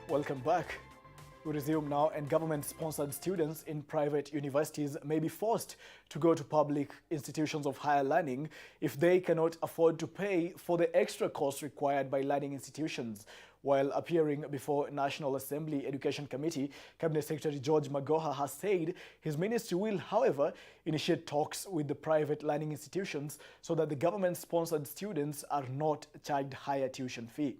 Welcome back. We resume now, and government-sponsored students in private universities may be forced to go to public institutions of higher learning if they cannot afford to pay for the extra costs required by learning institutions. While appearing before National Assembly Education Committee, Cabinet Secretary George Magoha has said his ministry will, however, initiate talks with the private learning institutions so that the government-sponsored students are not charged higher tuition fee.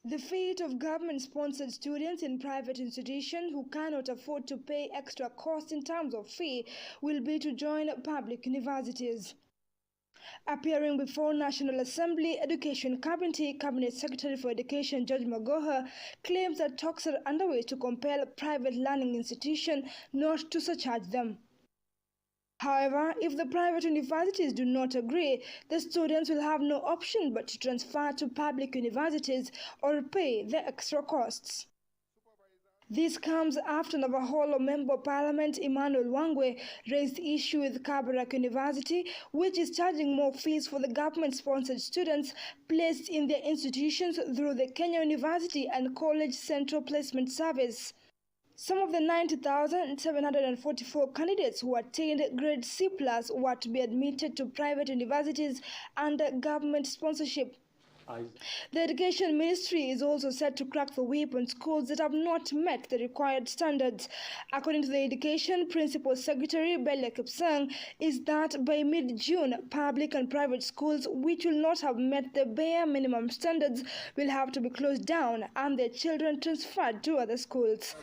The fate of government-sponsored students in private institutions who cannot afford to pay extra costs in terms of fee will be to join public universities. Appearing before National Assembly Education Committee, Cabinet Secretary for Education George Magoha claims that talks are underway to compel private learning institutions not to surcharge them. However, if the private universities do not agree, the students will have no option but to transfer to public universities or pay the extra costs. This comes after Navajo Member of Parliament Emmanuel Wangwe raised the issue with Kabarak University, which is charging more fees for the government-sponsored students placed in their institutions through the Kenya University and College Central Placement Service. Some of the 90,744 candidates who attained grade C+ were to be admitted to private universities under government sponsorship. The Education Ministry is also set to crack the whip on schools that have not met the required standards. According to the Education Principal Secretary, Bella Kipsang, is that by mid-June, public and private schools which will not have met the bare minimum standards will have to be closed down and their children transferred to other schools.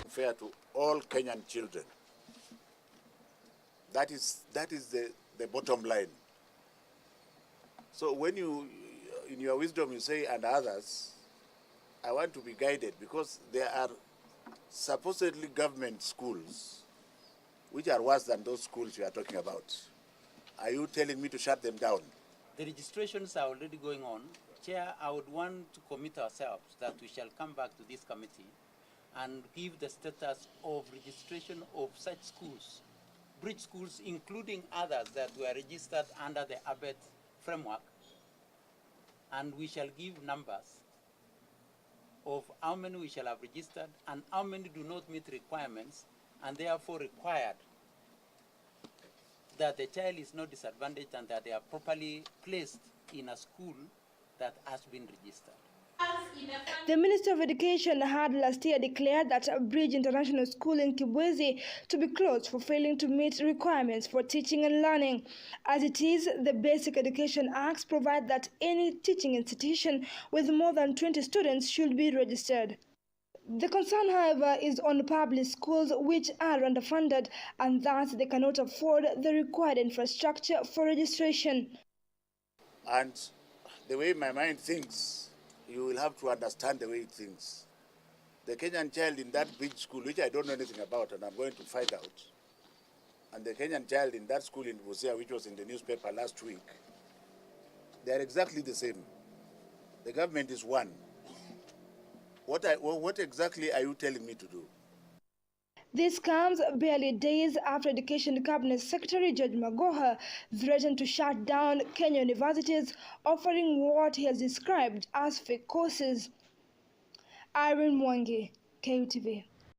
Fair to all Kenyan children. That is the bottom line. So when you, in your wisdom, you say, and others, I want to be guided because there are supposedly government schools which are worse than those schools you are talking about. Are you telling me to shut them down? The registrations are already going on. Chair, I would want to commit ourselves that we shall come back to this committee and give the status of registration of such schools, bridge schools, including others that were registered under the ABET framework, and we shall give numbers of how many we shall have registered and how many do not meet requirements and therefore required that the child is not disadvantaged and that they are properly placed in a school that has been registered. The Minister of Education had last year declared that Bridge International School in Kibwezi to be closed for failing to meet requirements for teaching and learning. As it is, the Basic Education Acts provide that any teaching institution with more than 20 students should be registered. The concern, however, is on public schools which are underfunded and thus they cannot afford the required infrastructure for registration. And the way my mind thinks, you will have to understand the way it thinks. The Kenyan child in that bridge school, which I don't know anything about, and I'm going to find out, and the Kenyan child in that school in Busia, which was in the newspaper last week, they are exactly the same. The government is one. What exactly are you telling me to do? This comes barely days after Education Cabinet Secretary George Magoha threatened to shut down Kenya universities offering what he has described as fake courses. Irene Mwangi, KUTV.